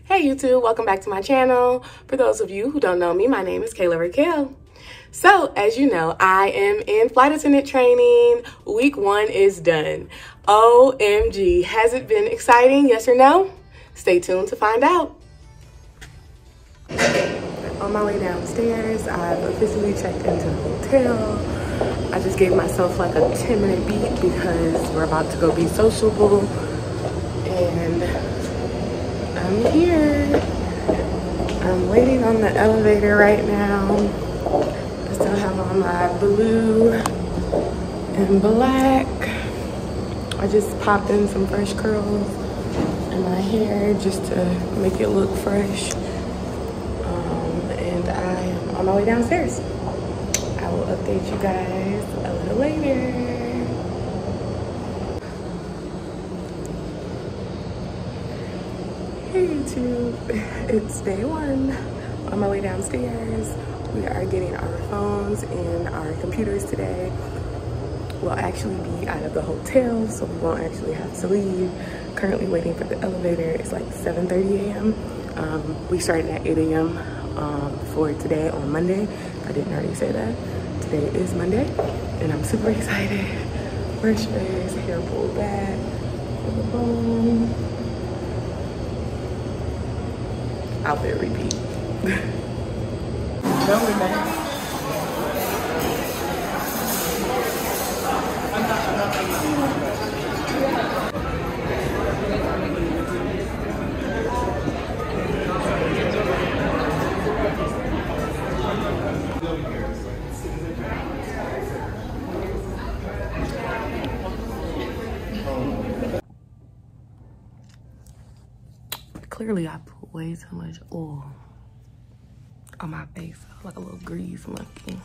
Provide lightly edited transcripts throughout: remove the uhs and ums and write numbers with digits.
Hey YouTube, welcome back to my channel. For those of you who don't know me, my name is Kayla Raquel. So as you know, I am in flight attendant training. Week 1 is done. OMG, has it been exciting? Yes or no? Stay tuned to find out. On my way downstairs, I've officially checked into the hotel. I just gave myself like a 10-minute beat because we're about to go be sociable. And I'm here. I'm waiting on the elevator right now. I still have on my blue and black. I just popped in some fresh curls in my hair just to make it look fresh. And I am on my way downstairs. I will update you guys a little later. Hey YouTube, it's day 1. On my way downstairs. We are getting our phones and our computers today. We'll actually be out of the hotel, so we won't actually have to leave. Currently waiting for the elevator. It's like 7:30 a.m. We started at 8 a.m. For today on Monday. I didn't already say that. Today is Monday, and I'm super excited. Fresh face, hair pulled back, with a bone. Outfit repeat. Don't remember. Clearly, I put way too much oil on my face. I look like a little grease monkey.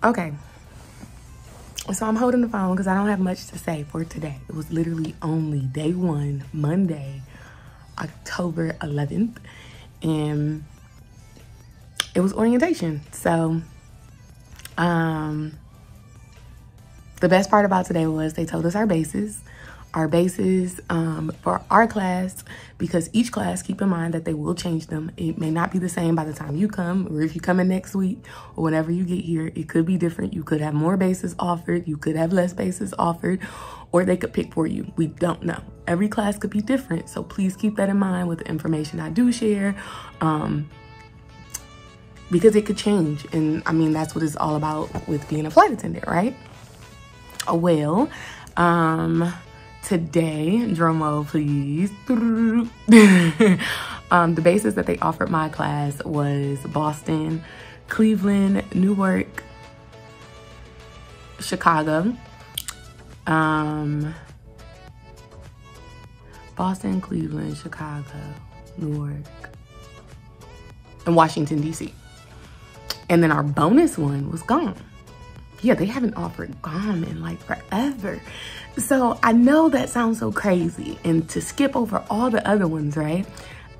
Okay. So I'm holding the phone because I don't have much to say for today. It was literally only day 1, Monday, October 11th. And it was orientation. So, the best part about today was they told us our bases. Our bases for our class, because each class, keep in mind that they will change them. It may not be the same by the time you come, or if you come in next week, or whenever you get here, it could be different. You could have more bases offered, you could have less bases offered, or they could pick for you. We don't know. Every class could be different, so please keep that in mind with the information I do share, because it could change. And I mean, that's what it's all about with being a flight attendant, right? Well, today, drum roll please. The bases that they offered my class was Boston, Cleveland, Newark, Chicago, Boston, Cleveland, Chicago, Newark, and Washington, D.C. And then our bonus one was Guam. Yeah, they haven't offered Guam in like forever. So I know that sounds so crazy, and to skip over all the other ones, right?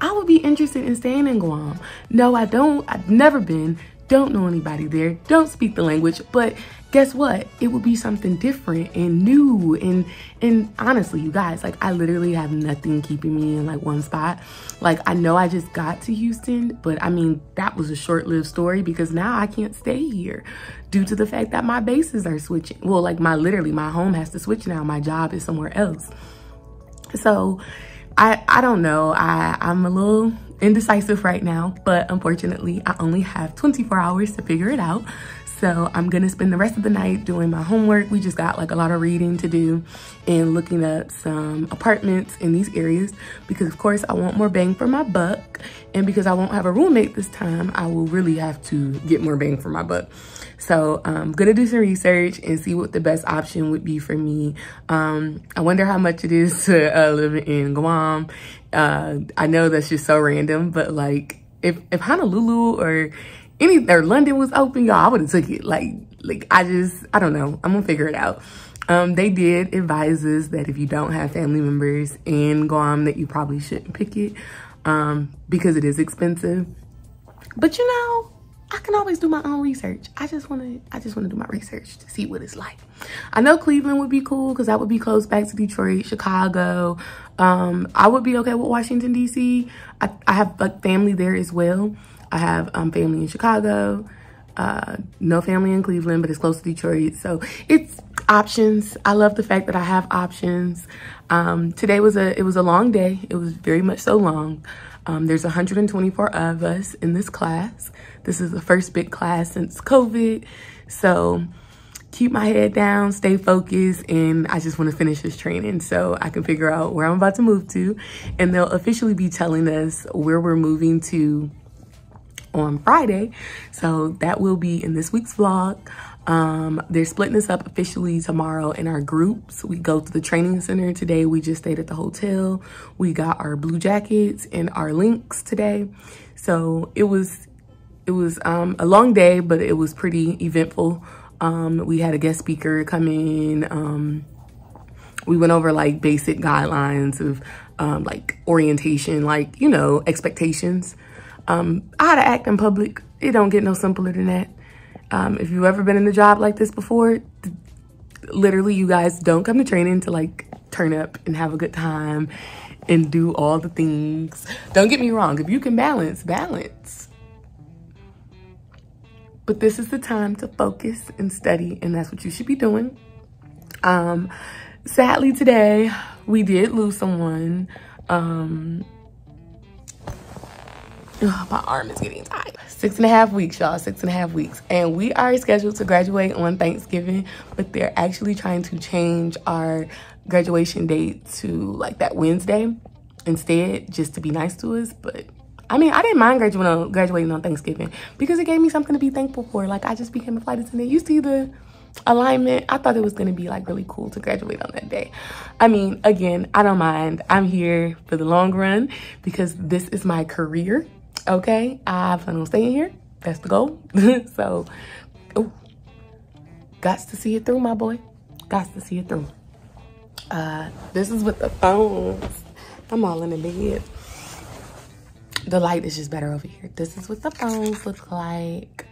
I would be interested in staying in Guam. No, I don't. I've never been. Don't know anybody there. Don't speak the language. But guess what? It would be something different and new. And honestly, you guys, like I literally have nothing keeping me in like one spot. Like I know I just got to Houston, but I mean, that was a short-lived story because now I can't stay here due to the fact that my bases are switching. Well, like literally my home has to switch now. My job is somewhere else. So I don't know. I'm a little indecisive right now, but unfortunately I only have 24 hours to figure it out. So I'm gonna spend the rest of the night doing my homework. We just got like a lot of reading to do and looking up some apartments in these areas because of course I want more bang for my buck, and because I won't have a roommate this time, I will really have to get more bang for my buck. So I'm gonna do some research and see what the best option would be for me. I wonder how much it is to live in Guam. I know that's just so random, but like if Honolulu or London was open, y'all, I would have took it. Like I don't know. I'm gonna figure it out. They did advise us that if you don't have family members in Guam, that you probably shouldn't pick it because it is expensive. But you know, I can always do my own research. I just want to do my research to see what it's like. I know Cleveland would be cool because that would be close back to Detroit, Chicago. I would be okay with Washington, D.C. I have like family there as well. I have family in Chicago, no family in Cleveland, but it's close to Detroit. So it's options. I love the fact that I have options. Today was a long day. It was very much so long. There's 124 of us in this class. This is the first big class since COVID. So keep my head down, stay focused, and I just want to finish this training so I can figure out where I'm about to move to. And they'll officially be telling us where we're moving to on Friday. So that will be in this week's vlog. They're splitting us up officially tomorrow in our groups. We go to the training center today. We just stayed at the hotel. We got our blue jackets and our links today. So it was a long day, but it was pretty eventful. We had a guest speaker come in. We went over like basic guidelines of like orientation, like, you know, expectations. How to act in public. It don't get no simpler than that. If you've ever been in a job like this before, literally you guys don't come to training to like turn up and have a good time and do all the things. Don't get me wrong. If you can balance. But this is the time to focus and study, and that's what you should be doing. Sadly today, we did lose someone. My arm is getting tired. 6.5 weeks, y'all, 6.5 weeks. And we are scheduled to graduate on Thanksgiving, but they're actually trying to change our graduation date to like that Wednesday instead, just to be nice to us. But I mean, I didn't mind graduating on Thanksgiving because it gave me something to be thankful for. Like, I just became a flight attendant. You see the alignment? I thought it was going to be like really cool to graduate on that day. I mean, again, I don't mind. I'm here for the long run because this is my career. Okay, I plan on staying here. That's the goal. So, oh, gots to see it through, my boy. Gots to see it through. This is with the phones. I'm all in the bed. The light is just better over here. This is what the phones look like.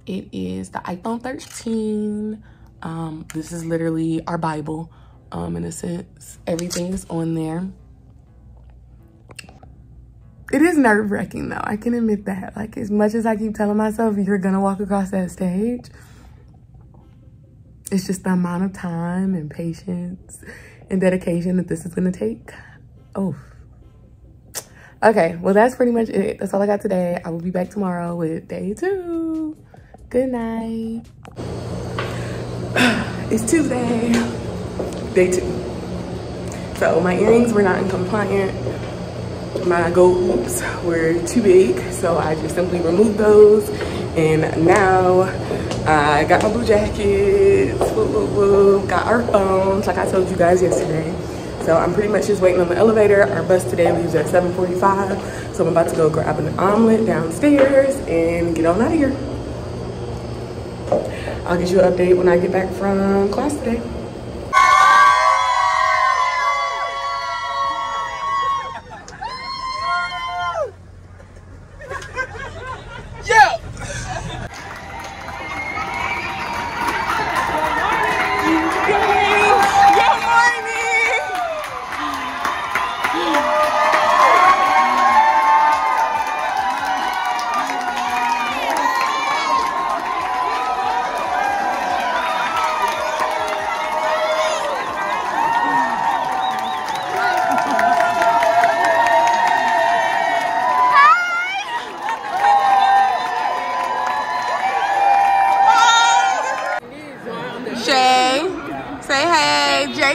It is the iPhone 13. This is literally our Bible, in a sense. Everything is on there. It is nerve-wracking though, I can admit that. Like, as much as I keep telling myself you're gonna walk across that stage, it's just the amount of time and patience and dedication that this is gonna take. Oh. Okay, well that's pretty much it. That's all I got today. I will be back tomorrow with day 2. Good night. It's Tuesday, day 2. So my earrings were not in compliant. My gold hoops were too big, so I just simply removed those. And now I got my blue jackets, got our phones, like I told you guys yesterday. So I'm pretty much just waiting on the elevator. Our bus today leaves at 7:45. So I'm about to go grab an omelet downstairs and get on out of here. I'll get you an update when I get back from class today.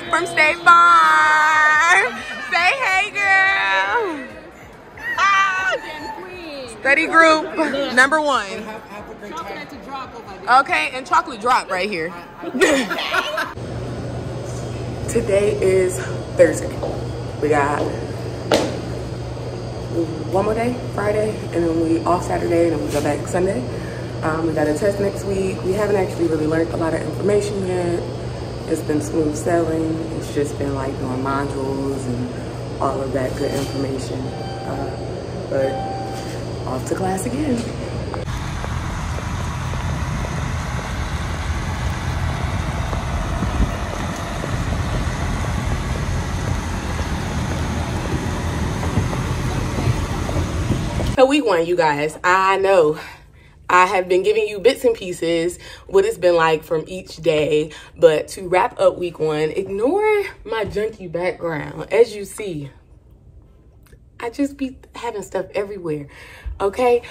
From State Farm. Say hey, girl. Study group number 1. Okay, and chocolate drop right here. Today is Thursday. We got one more day, Friday, and then we off Saturday, and then we go back Sunday. We got a test next week. We haven't actually really learned a lot of information yet. It's been smooth sailing. It's just been like doing modules and all of that good information. But off to class again. So week one, you guys, I know I have been giving you bits and pieces, what it's been like from each day. But to wrap up week one, ignore my junky background. As you see, I just be having stuff everywhere, okay?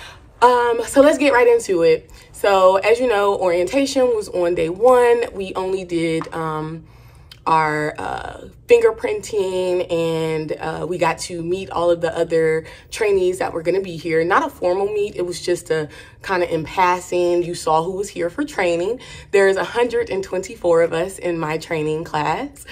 So let's get right into it. So as you know, orientation was on day one. We only did our fingerprinting, and we got to meet all of the other trainees that were going to be here. Not a formal meet, it was just a kind of in passing. You saw who was here for training. There's 124 of us in my training class.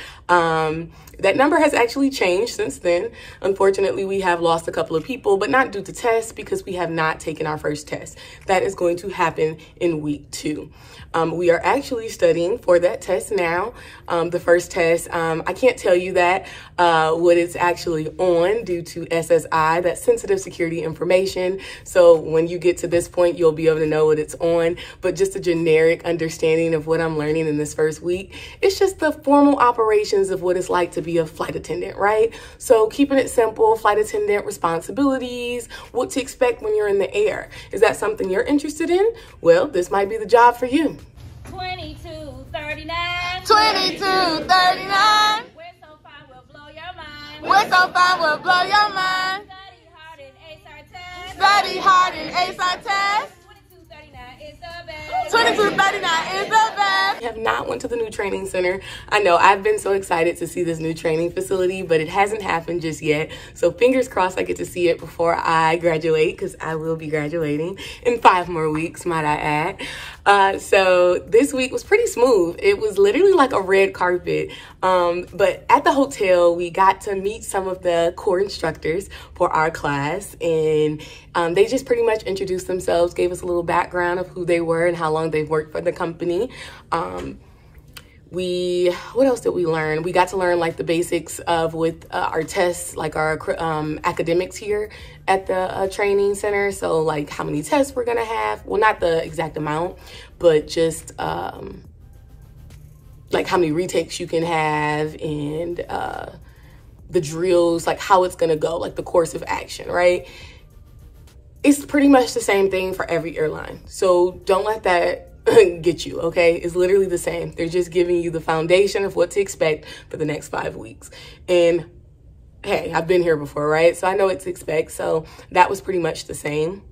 That number has actually changed since then. Unfortunately, we have lost a couple of people, but not due to tests, because we have not taken our first test. That is going to happen in week 2. We are actually studying for that test now. The first test, I can't tell you that what it's actually on due to SSI, that's sensitive security information. So when you get to this point, you'll be able to know what it's on. But just a generic understanding of what I'm learning in this first week, it's just the formal operations of what it's like to be a flight attendant, right? So keeping it simple, flight attendant responsibilities, what to expect when you're in the air. Is that something you're interested in? Well, this might be the job for you. 2239. 2239. We're so fine, we'll blow your mind. We're so fine, we'll blow your mind. Study hard and ace our test. Study hard and ace our test. 2239 is the best. 2239 is the best. I have not went to the new training center. I know I've been so excited to see this new training facility, but it hasn't happened just yet. So fingers crossed I get to see it before I graduate, because I will be graduating in 5 more weeks, might I add. So this week was pretty smooth. It was literally like a red carpet. But at the hotel, we got to meet some of the core instructors for our class, and they just pretty much introduced themselves, gave us a little background of who they were and how long they've worked for the company. What else did we learn? We got to learn like the basics of with our tests, like our academics here at the training center. So like how many tests we're gonna have. Well, not the exact amount, but just like how many retakes you can have, and the drills, like how it's gonna go, like the course of action, right? It's pretty much the same thing for every airline. So don't let that get you, okay? It's literally the same. They're just giving you the foundation of what to expect for the next 5 weeks. And hey, I've been here before, right? So I know what to expect. So that was pretty much the same.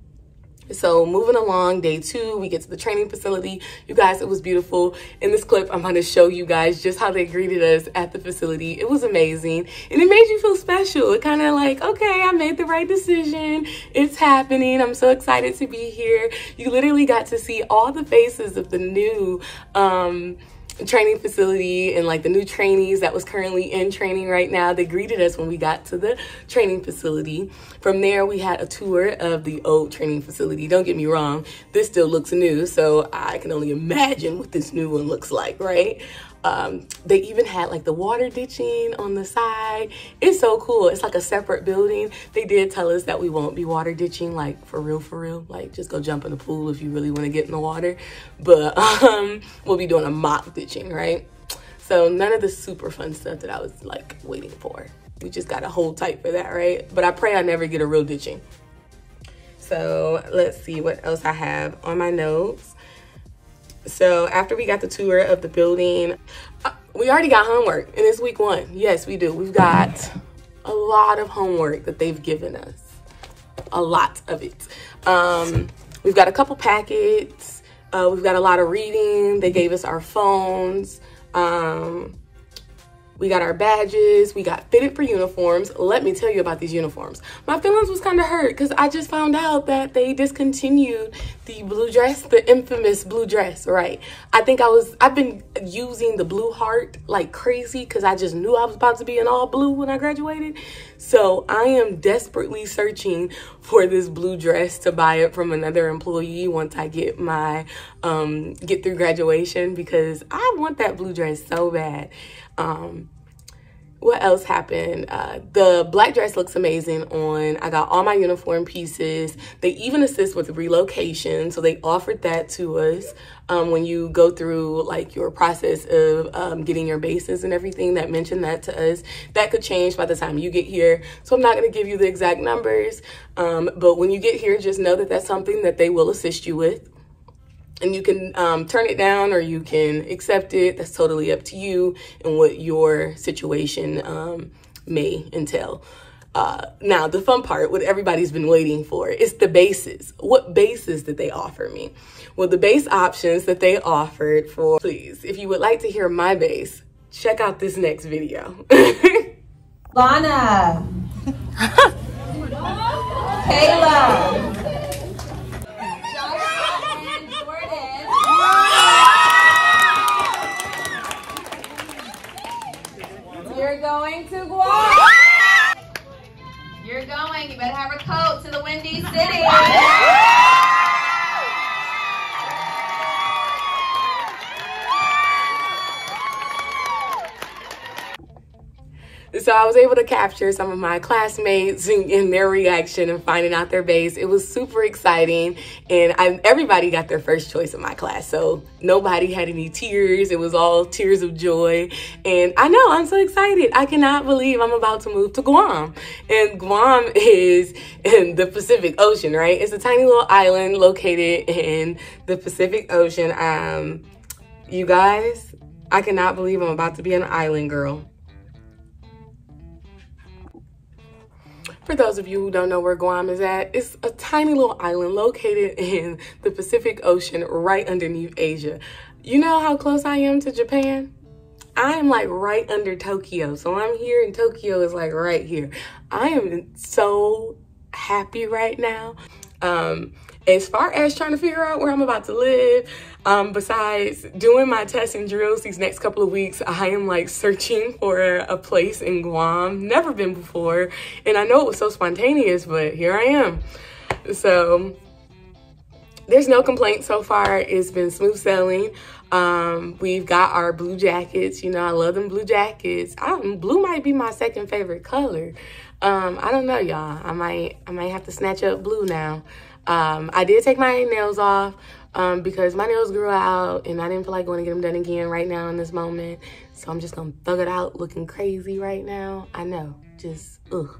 So moving along, day 2, we get to the training facility. You guys, it was beautiful. In this clip, I'm going to show you guys just how they greeted us at the facility. It was amazing, and it made you feel special. It kind of like, okay, I made the right decision. It's happening. I'm so excited to be here. You literally got to see all the faces of the new training facility and like the new trainees that was currently in training right now. They greeted us when we got to the training facility. From there, we had a tour of the old training facility. Don't get me wrong, this still looks new, so I can only imagine what this new one looks like, right? They even had like the water ditching on the side. It's so cool. It's like a separate building. They did tell us that we won't be water ditching, like for real, like just go jump in the pool if you really want to get in the water. But we'll be doing a mock ditching, right? So none of the super fun stuff that I was like waiting for. We just gotta hold tight for that, right? But I pray I never get a real ditching. So let's see what else I have on my notes. So after we got the tour of the building, we already got homework, and it's week 1. Yes, we do. We've got a lot of homework that they've given us. A lot of it. We've got a couple packets. We've got a lot of reading. They gave us our phones. We got our badges. We got fitted for uniforms. Let me tell you about these uniforms. My feelings was kind of hurt because I just found out that they discontinued the blue dress, the infamous blue dress, right? I've been using the blue heart like crazy because I just knew I was about to be in all blue when I graduated. So I am desperately searching for this blue dress to buy it from another employee once I get my, get through graduation, because I want that blue dress so bad. What else happened? The black dress looks amazing on. I got all my uniform pieces. They even assist with relocation. So they offered that to us when you go through like your process of getting your bases and everything. That mentioned that to us. That could change by the time you get here. So I'm not going to give you the exact numbers. But when you get here, just know that that's something that they will assist you with. And you can turn it down or you can accept it. That's totally up to you and what your situation may entail. Now, the fun part, what everybody's been waiting for, is the bases. What bases did they offer me? Well, the base options that they offered for, please, if you would like to hear my base, check out this next video. Lana. Kayla. You're going to Guam. You're going. You better have a coat to the Windy City. So I was able to capture some of my classmates and their reaction and finding out their base. It was super exciting, and everybody got their first choice in my class. So nobody had any tears. It was all tears of joy. And I know, I'm so excited. I cannot believe I'm about to move to Guam. And Guam is in the Pacific Ocean, right? It's a tiny little island located in the Pacific Ocean. You guys, I cannot believe I'm about to be an island girl. For those of you who don't know where Guam is at, it's a tiny little island located in the Pacific Ocean right underneath Asia. You know how close I am to Japan? I am like right under Tokyo. So I'm here and Tokyo is like right here. I am so happy right now. As far as trying to figure out where I'm about to live, besides doing my tests and drills these next couple of weeks, I am like searching for a place in Guam. Never been before. And I know it was so spontaneous, but here I am. So there's no complaints so far. It's been smooth sailing. We've got our blue jackets. You know, I love them blue jackets. Blue might be my second favorite color. I don't know, y'all. I might have to snatch up blue now. I did take my nails off because my nails grew out and I didn't feel like going to get them done again right now in this moment. So I'm just going to thug it out looking crazy right now. I know, just ugh.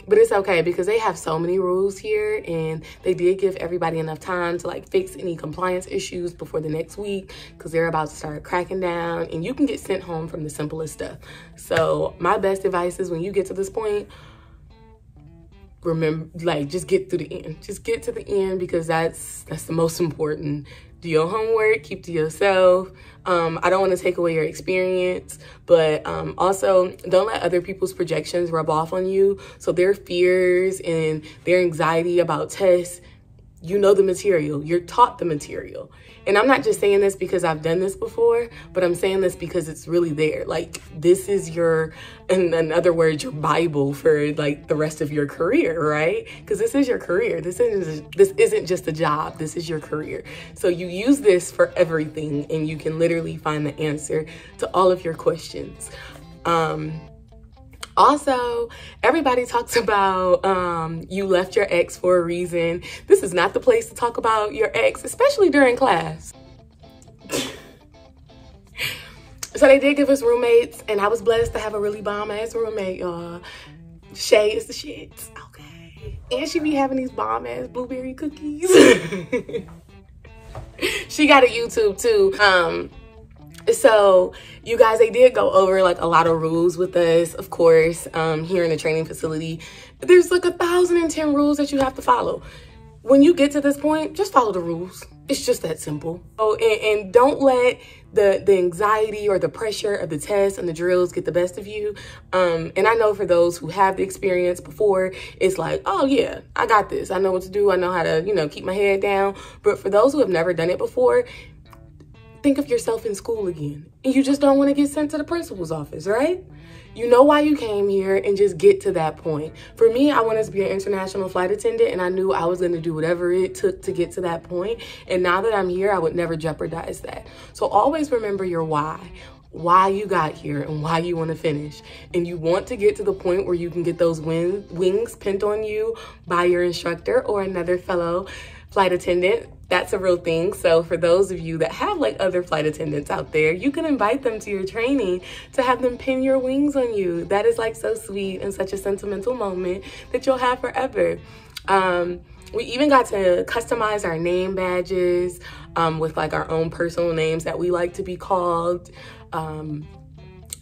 But it's okay because they have so many rules here and they did give everybody enough time to like fix any compliance issues before the next week because they're about to start cracking down and you can get sent home from the simplest stuff. So my best advice is when you get to this point, remember, like, just get through the end. Just get to the end because that's the most important. Do your homework, keep to yourself. I don't want to take away your experience, but also don't let other people's projections rub off on you. So their fears and their anxiety about tests, you know the material. You're taught the material. And I'm not just saying this because I've done this before, but I'm saying this because it's really there. Like, this is your, in other words, your Bible for like the rest of your career, right? Because this is your career. This isn't just a job. This is your career. So you use this for everything and you can literally find the answer to all of your questions. Also, everybody talks about you left your ex for a reason. This is not the place to talk about your ex, especially during class. So they did give us roommates, and I was blessed to have a really bomb-ass roommate, y'all. Shay is the shit, okay. And she be having these bomb-ass blueberry cookies. She got a YouTube, too. So you guys, they did go over like a lot of rules with us, of course, here in the training facility. There's like 1,010 rules that you have to follow. When you get to this point, just follow the rules. It's just that simple. Oh, and don't let the anxiety or the pressure of the tests and the drills get the best of you. And I know for those who have the experience before, it's like, oh yeah, I got this. I know what to do. I know how to, you know, keep my head down. But for those who have never done it before, think of yourself in school again. And you just don't want to get sent to the principal's office, right? You know why you came here and just get to that point. For me, I wanted to be an international flight attendant and I knew I was going to do whatever it took to get to that point. And now that I'm here, I would never jeopardize that. So always remember your why. why you got here and why you want to finish. And you want to get to the point where you can get those wings pinned on you by your instructor or another fellow flight attendant. That's a real thing. So for those of you that have like other flight attendants out there, you can invite them to your training to have them pin your wings on you. That is like so sweet and such a sentimental moment that you'll have forever. We even got to customize our name badges with like our own personal names that we like to be called.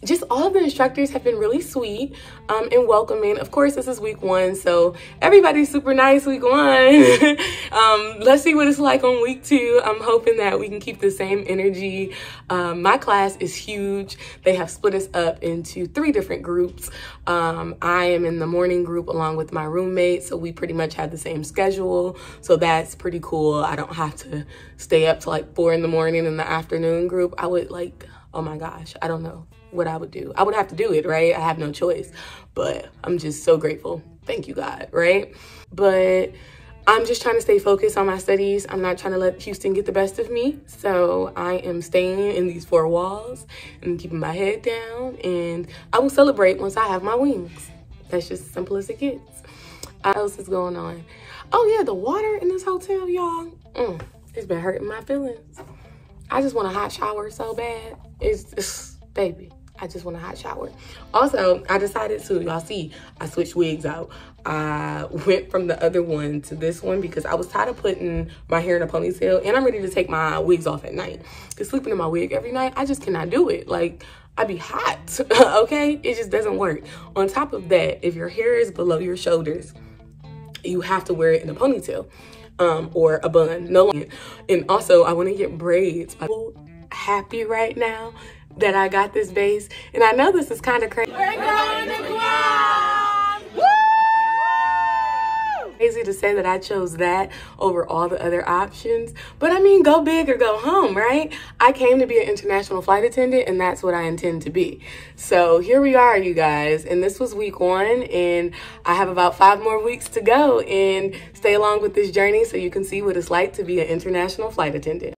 Just all of the instructors have been really sweet and welcoming. Of course, this is week 1, so everybody's super nice week 1. Let's see what it's like on week 2. I'm hoping that we can keep the same energy. My class is huge. They have split us up into 3 different groups. I am in the morning group along with my roommate, so we pretty much have the same schedule. So that's pretty cool. I don't have to stay up till like 4 in the morning in the afternoon group. I would like, oh my gosh, I don't know what I would do. I would have to do it, right? I have no choice, but I'm just so grateful. Thank you, God, right? But I'm just trying to stay focused on my studies. I'm not trying to let Houston get the best of me. So I am staying in these 4 walls and keeping my head down, and I will celebrate once I have my wings. That's just as simple as it gets. What else is going on? Oh yeah, the water in this hotel, y'all. It's been hurting my feelings. I just want a hot shower so bad. It's baby, I just want a hot shower. Also, I decided to, y'all see, I switched wigs out. I went from the other one to this one because I was tired of putting my hair in a ponytail, and I'm ready to take my wigs off at night. Because sleeping in my wig every night, I just cannot do it. Like, I be hot, okay? It just doesn't work. On top of that, if your hair is below your shoulders, you have to wear it in a ponytail or a bun. No longer. And also, I want to get braids. I'm happy right now that I got this base, and I know this is kind of crazy. We're going to Guam! Woo! Crazy to say that I chose that over all the other options, but I mean, go big or go home, right? I came to be an international flight attendant, and that's what I intend to be. So here we are, you guys, and this was week 1, and I have about 5 more weeks to go, and stay along with this journey so you can see what it's like to be an international flight attendant.